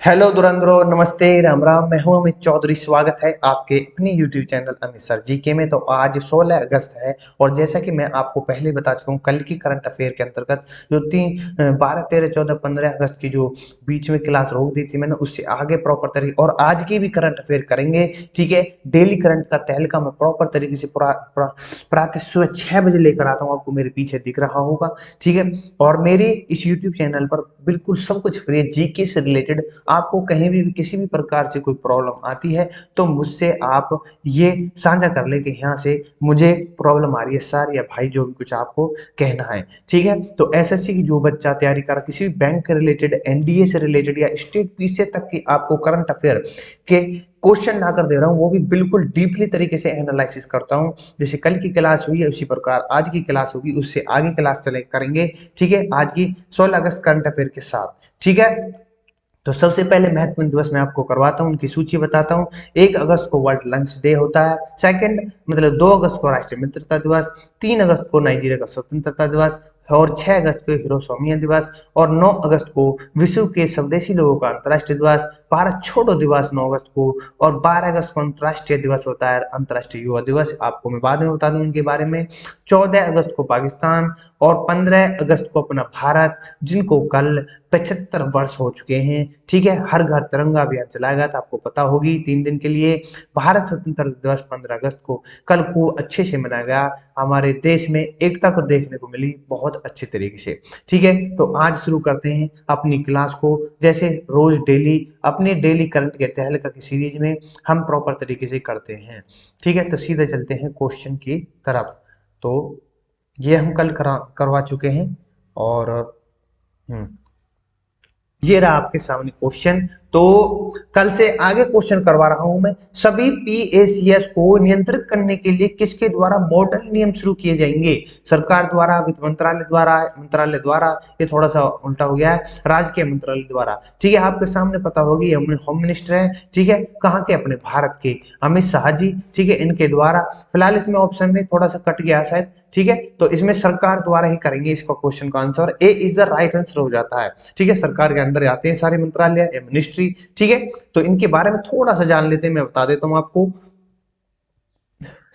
Hello दुरंधरो, नमस्ते, राम राम। मैं हूं अमित चौधरी। स्वागत है आपके अपने YouTube channel Amit sir GK में। तो आज 16 अगस्त है और जैसा कि मैं आपको पहले बता चुका हूं, कल की करंट अफेयर के अंतर्गत जो 12, 13, 14, 15 अगस्त की जो बीच में क्लास रोक दी थी मैंने, उससे आगे प्रॉपर तरीके और आज की भी करंट अफेयर करेंगे। ठीक है, डेली करंट का तहलका मैं प्रॉपर तरीके से प्रातः सुबह 6 बजे लेकर आता हूँ। आपको मेरे पीछे दिख रहा होगा। ठीक है, और मेरे इस यूट्यूब चैनल पर बिल्कुल सब कुछ फ्री है। जीके से रिलेटेड आपको कहीं भी किसी भी प्रकार से कोई प्रॉब्लम आती है तो मुझसे आप ये साझा कर ले कि यहाँ से मुझे प्रॉब्लम आ रही है सर या भाई, जो भी कुछ आपको कहना है। ठीक है, तो एसएससी की जो बच्चा तैयारी कर रहा, किसी भी बैंक के रिलेटेड, एनडीए से रिलेटेड या स्टेट पीसीएस तक की आपको करंट अफेयर के क्वेश्चन ला कर दे रहा हूँ, वो भी बिल्कुल डीपली तरीके से एनालिसिस करता हूँ। जैसे कल की क्लास हुई है उसी प्रकार आज की क्लास होगी, उससे आगे क्लास चले करेंगे। ठीक है, आज की 16 अगस्त करंट अफेयर के साथ। ठीक है, तो सबसे पहले महत्वपूर्ण दिवस मैं आपको करवाता हूँ, उनकी सूची बताता हूँ। 1 अगस्त को वर्ल्ड लंच डे होता है। सेकंड मतलब 2 अगस्त को राष्ट्रीय मित्रता दिवस। 3 अगस्त को नाइजीरिया का स्वतंत्रता दिवस और 6 अगस्त को हिरोशिमा दिवस और 9 अगस्त को विश्व के स्वदेशी लोगों का अंतर्राष्ट्रीय दिवस। भारत छोड़ो दिवस 9 अगस्त को और 12 अगस्त को अंतर्राष्ट्रीय दिवस होता है, अंतर्राष्ट्रीय युवा दिवस। आपको मैं बाद में बता दूं इनके बारे में। 14 अगस्त को पाकिस्तान और 15 अगस्त को अपना भारत, जिनको कल 75 वर्ष हो चुके हैं। ठीक है, हर घर तिरंगा अभियान चलाया गया था, आपको पता होगी, 3 दिन के लिए। भारत स्वतंत्रता दिवस 15 अगस्त को कल को अच्छे से मनाया गया। हमारे देश में एकता को देखने को मिली बहुत अच्छे तरीके से। ठीक है, तो आज शुरू करते हैं अपनी क्लास को। जैसे रोज डेली अपने डेली करंट के तहलका की सीरीज में हम प्रॉपर तरीके से करते हैं। ठीक है, तो सीधे चलते हैं क्वेश्चन की तरफ। तो ये हम कल करवा चुके हैं और हम्म ये रहा आपके सामने क्वेश्चन। तो कल से आगे क्वेश्चन करवा रहा हूं मैं। सभी पीएसीएस को नियंत्रित करने के लिए किसके द्वारा मॉडल नियम शुरू किए जाएंगे? सरकार द्वारा, वित्त मंत्रालय द्वारा, ये थोड़ा सा उल्टा हो गया है, राजकीय मंत्रालय द्वारा। ठीक है, आपके सामने पता होगी, होम मिनिस्टर है। ठीक है, कहाँ के? अपने भारत के अमित शाह जी। ठीक है, इनके द्वारा। फिलहाल इसमें ऑप्शन में थोड़ा सा कट गया शायद। ठीक है, तो इसमें सरकार द्वारा ही करेंगे इसका क्वेश्चन का answer. A is the right answer हो जाता है। ठीक है, सरकार के अंडर आते हैं सारे मंत्रालय या मिनिस्ट्री। ठीक है, तो इनके बारे में थोड़ा सा जान लेते हैं, मैं बता देता हूं आपको।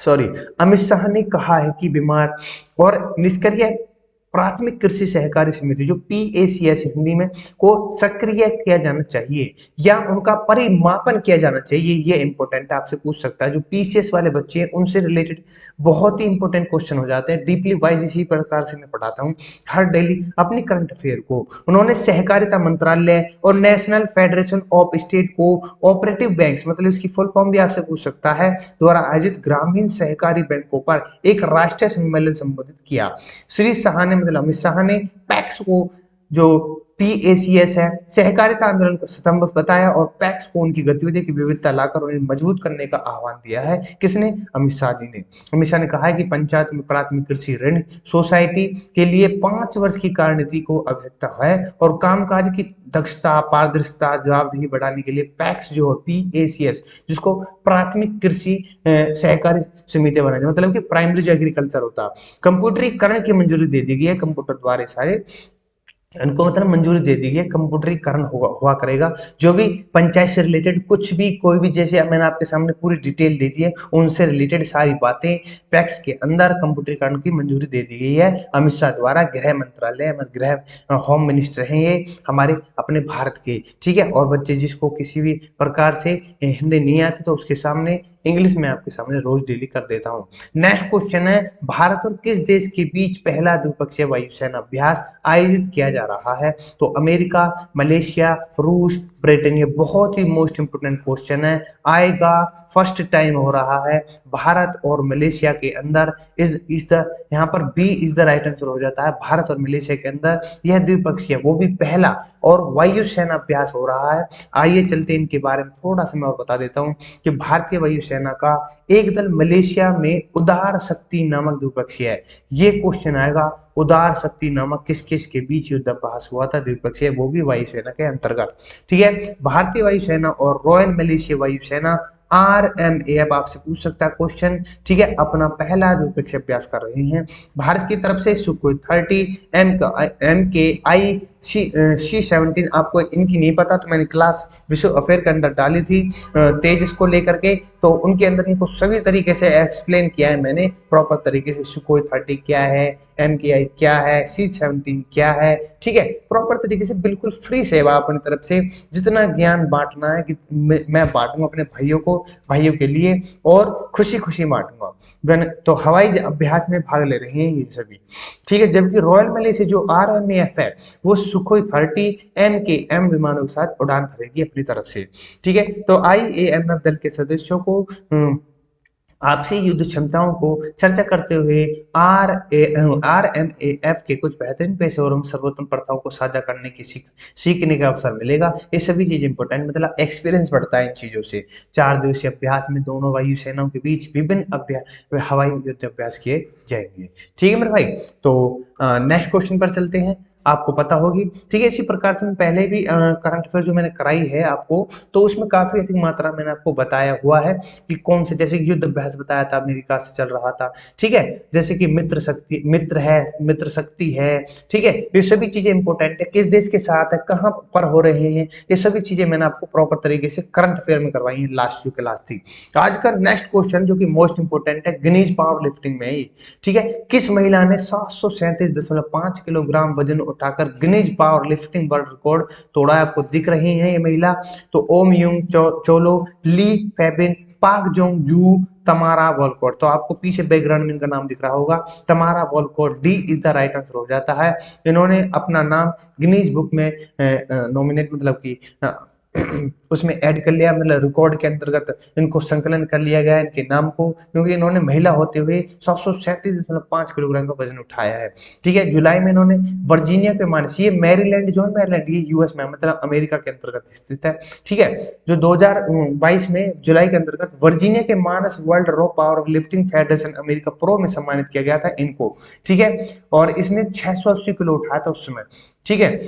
सॉरी, अमित शाह ने कहा है कि बीमार और निष्क्रिय प्राथमिक कृषि सहकारी समिति, जो पीएसीएस हिंदी में, को सक्रिय किया जाना चाहिए या उनका परिमापन किया जाना चाहिए। ये इंपॉर्टेंट आपसे पूछ सकता है। जो पीसीएस वाले बच्चे हैं उनसे रिलेटेड बहुत ही इंपॉर्टेंट क्वेश्चन हो जाते हैं। डीपली वाइज इसी प्रकार से मैं पढ़ाता हूँ हर डेली अपनी करंट अफेयर को। उन्होंने सहकारिता मंत्रालय और national federation of state co operative banks, मतलब इसकी फुल फॉर्म भी आपसे पूछ सकता है, द्वारा आयोजित ग्रामीण सहकारी बैंकों पर एक राष्ट्रीय सम्मेलन संबोधित किया। श्री शाह ने, मतलब अमित शाह ने, पैक्स को, जो पीएसीएस है, सहकारिता आंदोलन को स्तंभ बताया और पैक्स को उनकी गतिविधि की विविधता लाकर उन्हें मजबूत करने का आह्वान दिया है। किसने? अमित शाह जी ने। अमित शाह ने कहा है कि पंचायत में प्राथमिक कृषि ऋण सोसाइटी के लिए 5 वर्ष की कार्यनीति को आवश्यकता है और कामकाज की दक्षता, पारदर्शिता, जवाबदेही बढ़ाने के लिए पैक्स जो है, पीएसीएस, जिसको प्राथमिक कृषि सहकारी समिति बनाने, मतलब कि प्राइमरी जो एग्रीकल्चर होता है, कंप्यूटरीकरण की मंजूरी दे दी गई है। कंप्यूटर द्वारा सारे इनको मतलब मंजूरी दे दी गई, कंप्यूटरीकरण हुआ करेगा। जो भी पंचायत से रिलेटेड कुछ भी, कोई भी, जैसे मैंने आपके सामने पूरी डिटेल दे दी है, उनसे रिलेटेड सारी बातें पैक्स के अंदर कंप्यूटरीकरण की मंजूरी दे दी गई है अमित शाह द्वारा। गृह मंत्रालय, गृह होम मिनिस्टर हैं ये हमारे अपने भारत के। ठीक है, और बच्चे जिसको किसी भी प्रकार से हिंदी नहीं आती तो उसके सामने इंग्लिश में आपके सामने रोज डेली कर देता हूँ। नेक्स्ट क्वेश्चन है, भारत और किस देश के बीच पहला द्विपक्षीय वायुसेना अभ्यास आयोजित किया जा रहा है? तो अमेरिका, मलेशिया, रूस, ब्रिटेन। ये बहुत ही मोस्ट इंपोर्टेंट क्वेश्चन है, आएगा, फर्स्ट टाइम हो रहा है भारत और मलेशिया के अंदर। इस द यहाँ पर B is the right answer हो जाता है। भारत और मलेशिया के अंदर यह द्विपक्षीय, वो भी पहला, और वायुसेना अभ्यास हो रहा है। आइए चलते इनके बारे में थोड़ा सा मैं और बता देता हूँ कि भारतीय वायुसेना का एक दल मलेशिया में उदार शक्ति नामक द्विपक्षीय है। ये क्वेश्चन आएगा, उदार शक्ति नामक किस किस के बीच युद्धाभ्यास हुआ था द्विपक्षीय, वो भी वायुसेना के अंतर्गत। ठीक है, भारतीय वायुसेना और रॉयल मलेशिया वायुसेना RMAF आपसे पूछ सकता है क्वेश्चन। ठीक है, अपना पहला द्विपक्षीय अभ्यास कर रहे हैं। भारत की तरफ से सुखोई 30 MKI C17 आपको इनकी नहीं पता तो मैंने क्लास विश्व अफेयर के अंदर डाली थी तेजस को लेकर के, तो उनके अंदर इनको सभी तरीके से एक्सप्लेन किया है मैंने प्रॉपर तरीके से। सुखोई 30 क्या है, MKI क्या है, C17 क्या है, ठीक है, प्रॉपर तरीके से बिल्कुल फ्री सेवा अपनी तरफ से जितना ज्ञान बांटना है कि मैं बांटूंगा अपने भाइयों के लिए और खुशी खुशी बांटूंगा। तो हवाई अभ्यास में भाग ले रहे हैं ये सभी, ठीक है। जबकि रॉयल मलेशिया से जो RMAF है वो सुखोई 30 MKM विमानों के साथ उड़ान भरेगी अपनी तरफ से, ठीक है। तो IAMF दल के सदस्यों को आपसी युद्ध क्षमताओं को चर्चा करते हुए RMAF के कुछ बेहतरीन पेशेवरों और सर्वोत्तम प्रथाओं को साझा करने की सीखने का अवसर मिलेगा। ये सभी चीज इंपॉर्टेंट, मतलब एक्सपीरियंस बढ़ता है इन चीजों से। 4 दिवसीय अभ्यास में दोनों वायु सेनाओं के बीच विभिन्न हवाई युद्ध अभ्यास किए जाएंगे, ठीक है मेरे भाई। तो नेक्स्ट क्वेश्चन पर चलते हैं, आपको पता होगी, ठीक है। इसी प्रकार से मैं पहले भी करंट अफेयर जो मैंने कराई है आपको, तो उसमें काफी अधिक मात्रा मैंने आपको बताया हुआ है कि कौन से, जैसे युद्ध अभ्यास बताया था अमेरिका से चल रहा था, ठीक है। जैसे कि मित्र शक्ति है, ठीक है। ये सभी चीजें इंपॉर्टेंट है, किस देश के साथ है, कहाँ पर हो रहे हैं, ये सभी चीजें मैंने आपको प्रॉपर तरीके से करंट अफेयर में करवाई है लास्ट जो क्लास थी। आज का नेक्स्ट क्वेश्चन जो कि मोस्ट इंपोर्टेंट है, गिनीज पावर लिफ्टिंग में ही, ठीक है। किस महिला ने 737.5 किलोग्राम वजन उठाकर Guinness power lifting world record तोड़ा है? आपको दिख रही है ये महिला, तो ओम युंग चोलो, ली फेबिन, पाक जोंग जू, तमारा वॉलकॉट। तो आपको पीछे बैकग्राउंड में इनका नाम दिख रहा होगा, तमारा Walcott, D is the right answer हो जाता है। इन्होंने अपना नाम गिनीज बुक में नॉमिनेट, मतलब कि उसमें ऐड कर लिया, मतलब रिकॉर्ड के अंतर्गत इनको संकलन कर लिया गया इनके नाम को, क्योंकि इन्होंने महिला होते हुए 737.5 किलोग्राम का वजन उठाया है, ठीक है। जुलाई में इन्होंने वर्जीनिया के मानस, ये मैरीलैंड, जो मैरीलैंड ये US में, मतलब अमेरिका के अंतर्गत स्थित है, ठीक है। जो 2022 में जुलाई के अंतर्गत वर्जीनिया के मानस world raw power lifting federation America pro में सम्मानित किया गया था इनको, ठीक है। और इसने 680 किलो उठाया था उस समय, ठीक है।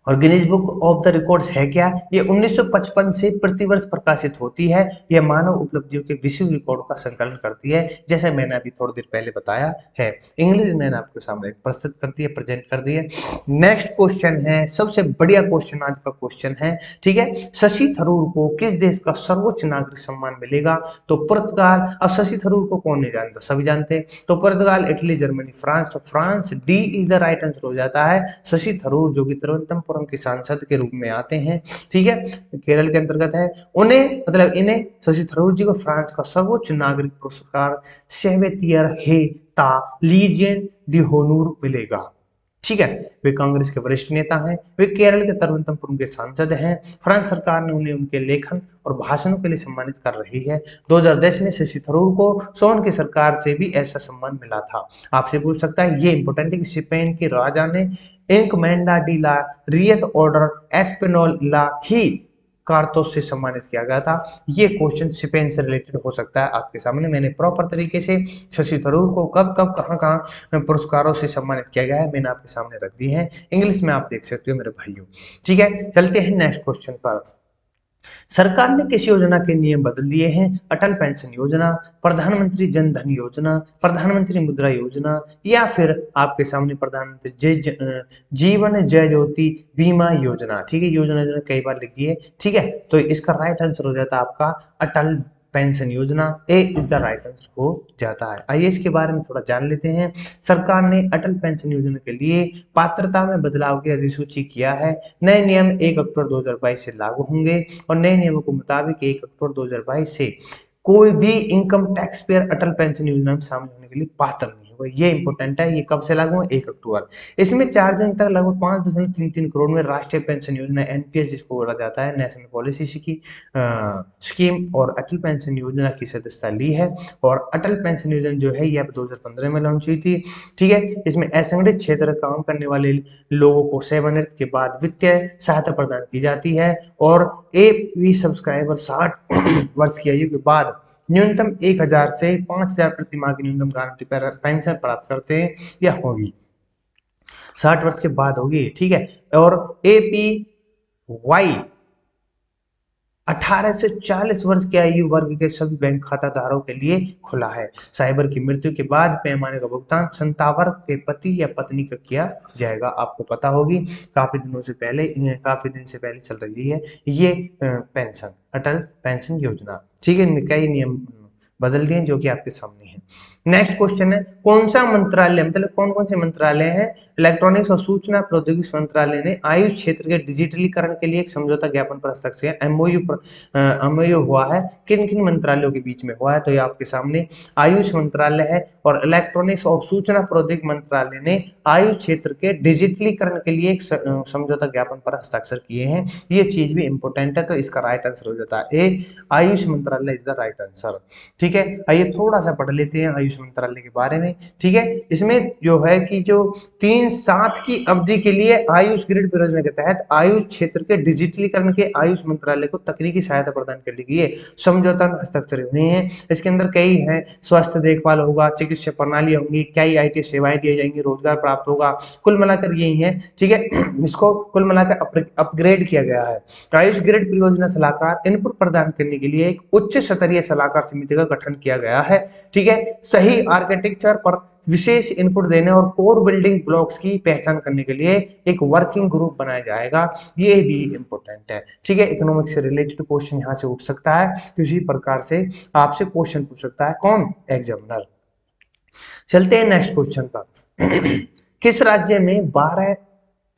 और Guinness book of the records है क्या? ये 1955 से प्रतिवर्ष प्रकाशित होती है। यह मानव उपलब्धियों के विश्व रिकॉर्ड का संकलन करती है, जैसे मैंने अभी थोड़ी देर पहले बताया है। इंग्लिश मैंने आपके सामने प्रस्तुत कर दी है, प्रेजेंट कर दी है। नेक्स्ट क्वेश्चन है, सबसे बढ़िया क्वेश्चन आज का क्वेश्चन है, ठीक है। शशि थरूर को किस देश का सर्वोच्च नागरिक सम्मान मिलेगा? तो पुर्तगाल। अब शशि थरूर को कौन नहीं जानता, सभी जानते हैं। तो पुर्तगाल, इटली, जर्मनी, फ्रांस। तो France, D is the right answer हो जाता है। शशि थरूर जो कि तिरुवनंतपुरम के सांसद के रूप में आते हैं, ठीक है, केरल के अंतर्गत है। उन्हें, मतलब इन्हें, शशि थरूर जी को फ्रांस का सर्वोच्च नागरिक पुरस्कार सेवेतियर हेता लीजियन डी होनूर मिलेगा, ठीक है। वे कांग्रेस के वरिष्ठ नेता हैं, वे केरल के तिरुवनंतपुरम के सांसद हैं। फ्रांस सरकार ने उन्हें उनके लेखन और भाषणों के लिए सम्मानित कर रही है। 2010 में शशि थरूर को सोन की सरकार से भी ऐसा सम्मान मिला था। आपसे पूछ सकता है, ये इंपोर्टेंट है कि स्पेन के राजा ने इंकमेंडा डी ला रियत ऑर्डर एस्पेनोल ला ही कार्तोस से सम्मानित किया गया था। ये क्वेश्चन स्पेन से रिलेटेड हो सकता है आपके सामने। मैंने प्रॉपर तरीके से शशि थरूर को कब कब कहाँ कहाँ पुरस्कारों से सम्मानित किया गया है मैंने आपके सामने रख दी है, इंग्लिश में आप देख सकते हो मेरे भाइयों, ठीक है। चलते हैं नेक्स्ट क्वेश्चन पर। सरकार ने किस योजना के नियम बदल दिए हैं? अटल पेंशन योजना, प्रधानमंत्री जन धन योजना, प्रधानमंत्री मुद्रा योजना, या फिर आपके सामने प्रधानमंत्री जीवन जय ज्योति बीमा योजना, ठीक है। योजना जो कई बार लिखी है, ठीक है। तो इसका राइट आंसर हो जाता है आपका अटल पेंशन योजना, ए इज द राइट आंसर हो जाता है। आइए इसके बारे में थोड़ा जान लेते हैं। सरकार ने अटल पेंशन योजना के लिए पात्रता में बदलाव की अधिसूची किया है। नए नियम 1 अक्टूबर 2022 से लागू होंगे और नए नियमों के मुताबिक 1 अक्टूबर 2022 से कोई भी इनकम टैक्स पेयर अटल पेंशन योजना में शामिल होने के लिए पात्र नहीं होगा। ये इंपॉर्टेंट है। ये कब से लागू है? 1 अक्टूबर। इसमें 4 जून तक लगभग 5.33 करोड़ में राष्ट्रीय पेंशन योजना NPS जिसको बोला जाता है, नेशनल पॉलिसी की स्कीम और अटल पेंशन योजना की सदस्यता ली है। और अटल पेंशन योजना जो है ये 2015 में लॉन्च हुई थी, ठीक है। इसमें असंगठित क्षेत्र काम करने वाले लोगों को सेवानिवृत्ति के बाद वित्तीय सहायता प्रदान की जाती है और AP सब्सक्राइबर 60 वर्ष की आयु के बाद न्यूनतम 1000 से 5000 प्रति माह की न्यूनतम गारंटी पेंशन प्राप्त करते हैं या होगी, 60 वर्ष के बाद होगी, ठीक है। और APY 18 से 40 वर्ष के आयु वर्ग के सभी बैंक खाता धारकों के लिए खुला है। साइबर की मृत्यु के बाद पैमाने का भुगतान संतावर के पति या पत्नी का किया जाएगा। आपको पता होगी काफी दिन से पहले चल रही है ये पेंशन, अटल पेंशन योजना। ठीक है, इनमें कई नियम बदल दिए जो कि आपके सामने है। नेक्स्ट क्वेश्चन है, कौन सा मंत्रालय, मतलब कौन कौन से मंत्रालय हैं, इलेक्ट्रॉनिक्स और सूचना प्रौद्योगिकी मंत्रालय ने आयुष क्षेत्र के डिजिटलीकरण के लिए एक समझौता ज्ञापन पर हस्ताक्षर किया। एमओयू हुआ है, किन किन मंत्रालयों के बीच में हुआ है, तो ये आपके सामने आयुष मंत्रालय है और इलेक्ट्रॉनिक्स और सूचना प्रौद्योगिकी मंत्रालय ने आयुष क्षेत्र के डिजिटलीकरण के लिए एक समझौता ज्ञापन पर हस्ताक्षर किए हैं। ये चीज भी इंपॉर्टेंट है, तो इसका राइट आंसर हो जाता है ए, आयुष मंत्रालय इज द राइट आंसर। ठीक है, आइए थोड़ा सा पढ़ लेते हैं आयुष मंत्रालय के बारे में। ठीक है, इसमें जो है कि जो 3-7 की अवधि के लिए आयुष ग्रिड परियोजना के तहत आयुष क्षेत्र के डिजिटलीकरण के आयुष मंत्रालय को तकनीकी सहायता प्रदान करने के लिए समझौता में हस्ताक्षर हुए हैं। इसके अंदर कई हैं, स्वास्थ्य देखभाल होगा, चिकित्सा प्रणाली होंगी, कई IT सेवाएं दी जाएंगी, रोजगार प्राप्त होगा, कुल मिलाकर यही है। ठीक है, इसको कुल मिलाकर अपग्रेड किया गया है। आयुष ग्रिड परियोजना सलाहकार इनपुट प्रदान करने के लिए एक उच्च स्तरीय सलाहकार समिति का गठन किया गया है। ठीक है, सही आर्किटेक्चर पर विशेष इनपुट देने और कोर बिल्डिंग ब्लॉक्स की पहचान करने के लिए एक वर्किंग ग्रुप बनाया जाएगा। ये भी इंपॉर्टेंट है। ठीक है, इकोनॉमिक्स से रिलेटेड क्वेश्चन यहाँ से उठ सकता है, किसी प्रकार से आपसे क्वेश्चन पूछ सकता है कौन, एग्जामिनर। चलते हैं नेक्स्ट क्वेश्चन पर। किस राज्य में 12,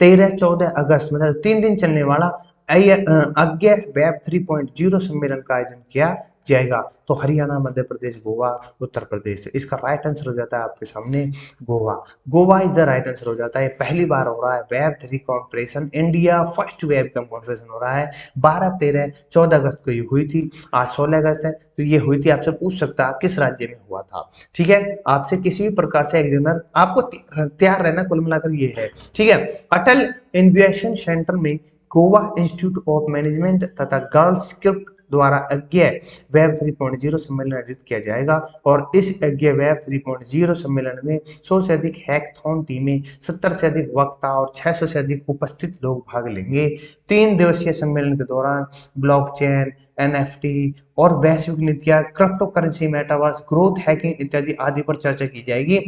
13, 14 अगस्त मतलब 3 दिन चलने वाला अज्ञे वेब 3.0 सम्मेलन का आयोजन किया जाएगा? तो हरियाणा, मध्य प्रदेश, गोवा, उत्तर प्रदेश। इसका राइट आंसर हो जाता है आपके सामने Goa. Goa is the right answer हो जाता है। पहली बार हो रहा है web 3 conference, India first web conference हो रहा है। 12, 13, 14 अगस्त को ये हुई थी, आज 16 अगस्त है, तो ये हुई थी। आपसे पूछ सकता है किस राज्य में हुआ था। ठीक है, आपसे किसी भी प्रकार से एग्जामिनर आपको तैयार रहना, कुल मिलाकर ये है। ठीक है, अटल इनोवेशन सेंटर में गोवा इंस्टीट्यूट ऑफ मैनेजमेंट तथा गर्ल्स स्क्रिप्ट द्वारा अज्ञे वेब 3.0 सम्मेलन आयोजित किया जाएगा और इस अज्ञे वेब 3.0 सम्मेलन में 100 से अधिक हैकथॉन टीमें, 70 से अधिक वक्ता और 600 से अधिक उपस्थित लोग भाग लेंगे। 3 दिवसीय सम्मेलन के दौरान ब्लॉकचेन, NFT और वैश्विक नीतियां, crypto currency, metaverse, growth hacking इत्यादि आदि पर चर्चा की जाएगी,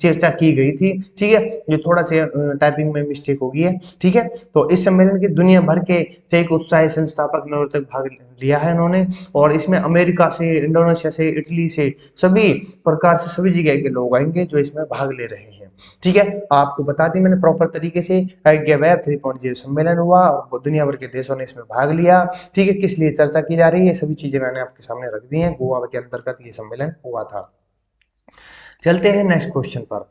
चर्चा की गई थी। ठीक है, ये थोड़ा सा टाइपिंग में मिस्टेक हो गई है। ठीक है, तो इस सम्मेलन के दुनिया भर के टेक उत्साही संस्थापक नवोन्मेषक भाग लिया है इन्होंने, और इसमें अमेरिका से, इंडोनेशिया से, इटली से, सभी प्रकार से सभी जगह के लोग आएंगे जो इसमें भाग ले रहे हैं। ठीक है, आपको बता दी मैंने प्रॉपर तरीके से। वेब 3.0 सम्मेलन हुआ और दुनिया भर के देशों ने इसमें भाग लिया। ठीक है, किस लिए चर्चा की जा रही है, सभी चीजें मैंने आपके सामने रख दी हैं। गोवा के अंतर्गत ये सम्मेलन हुआ था। चलते हैं नेक्स्ट क्वेश्चन पर।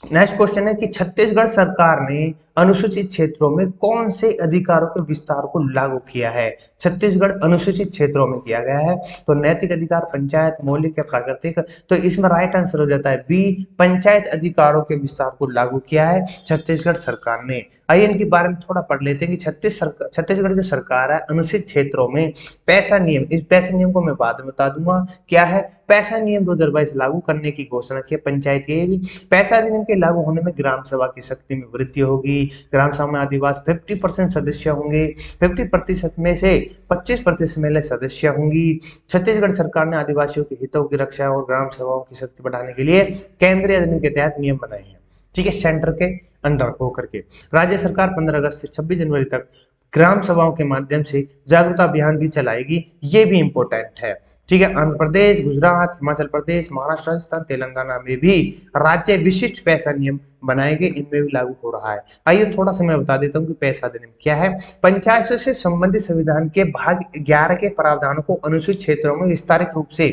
नेक्स्ट क्वेश्चन है कि छत्तीसगढ़ सरकार ने अनुसूचित क्षेत्रों में कौन से अधिकारों के विस्तार को लागू किया है? छत्तीसगढ़ अनुसूचित क्षेत्रों में किया गया है, तो नैतिक अधिकार, पंचायत, मौलिक या प्राकृतिक, तो इसमें राइट आंसर हो जाता है बी, पंचायत अधिकारों के विस्तार को लागू किया है छत्तीसगढ़ सरकार ने। आइए इनके बारे में थोड़ा पढ़ लेते हैं कि छत्तीसगढ़ जो सरकार है अनुसूचित क्षेत्रों में पैसा नियम, इस पैसा नियम को मैं बाद में बता दूंगा क्या है। पैसा नियम 2022 लागू करने की घोषणा की पंचायत ये भी। पैसा नियम के लागू होने में ग्राम सभा की शक्ति में वृद्धि होगी। ग्राम सभा में आदिवासी 50% सदस्य होंगे, 50% में से 25% महिला सदस्य होंगी। छत्तीसगढ़ सरकार ने आदिवासियों के हितों की रक्षा और ग्राम सभाओं की शक्ति बढ़ाने के लिए केंद्रीय अधिनियम के तहत नियम बनाए हैं। ठीक है, सेंटर के अंडर होकर के राज्य सरकार 15 अगस्त से 26 जनवरी तक ग्राम सभाओं के माध्यम से जागरूकता अभियान भी चलाएगी, ये भी इंपॉर्टेंट है। ठीक है, आंध्र प्रदेश, गुजरात, हिमाचल प्रदेश, महाराष्ट्र, राजस्थान, तेलंगाना में भी राज्य विशिष्ट पैसा नियम बनाए गए, इनमें भी लागू हो रहा है। आइए थोड़ा सा मैं बता देता हूँ कि पैसा अधिनियम क्या है। पंचायतों से संबंधित संविधान के भाग 11 के प्रावधानों को अनुसूचित क्षेत्रों में विस्तारित रूप से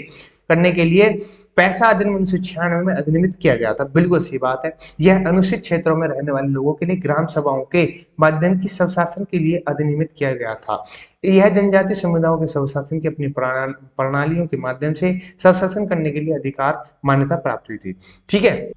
करने के लिए पैसा अधिनियम 1996 में अधिनियमित किया गया था। बिल्कुल सही बात है, यह अनुसूचित क्षेत्रों में रहने वाले लोगों के लिए ग्राम सभाओं के माध्यम की स्वशासन के लिए अधिनियमित किया गया था। यह जनजातीय समुदायों के स्वशासन की अपनी प्रणालियों के माध्यम से स्वशासन करने के लिए अधिकार मान्यता प्राप्त हुई थी। ठीक है,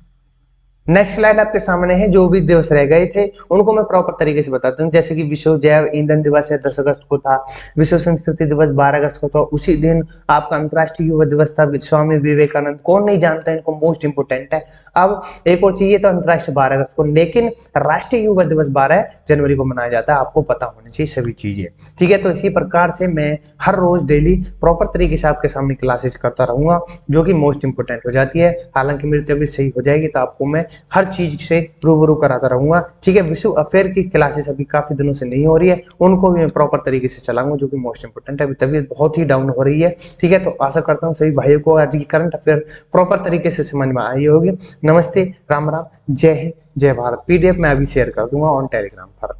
नेक्स्ट स्लाइड आपके सामने है, जो भी दिवस रह गए थे उनको मैं प्रॉपर तरीके से बताता हूँ। जैसे कि विश्व जैव ईंधन दिवस है 10 अगस्त को था, विश्व संस्कृति दिवस 12 अगस्त को था, उसी दिन आपका अंतर्राष्ट्रीय युवा दिवस था, स्वामी विवेकानंद, कौन नहीं जानता है इनको, मोस्ट इंपोर्टेंट है। अब एक और चीज, ये तो अंतर्राष्ट्रीय 12 अगस्त को, लेकिन राष्ट्रीय युवा दिवस 12 जनवरी को मनाया जाता है, आपको पता होनी चाहिए सभी चीजें, ठीक है। तो इसी प्रकार से मैं हर रोज डेली प्रॉपर तरीके से आपके सामने क्लासेस करता रहूंगा, जो कि मोस्ट इंपोर्टेंट हो जाती है। हालांकि मेरी तबीयत सही हो जाएगी तो आपको मैं हर चीज से रूबरू कराता रहूंगा, ठीक है। विश्व अफेयर की क्लासेस अभी काफी दिनों से नहीं हो रही है, उनको भी मैं प्रॉपर तरीके से चलाऊंगा, जो कि मोस्ट इंपोर्टेंट है। अभी तबीयत बहुत ही डाउन हो रही है, ठीक है। तो आशा करता हूँ सभी भाइयों को आज की करंट अफेयर प्रॉपर तरीके से समझ में आई होगी। नमस्ते, राम राम, जय हिंद, जय भारत। पीडीएफ मैं अभी शेयर कर दूंगा ऑन टेलीग्राम पर।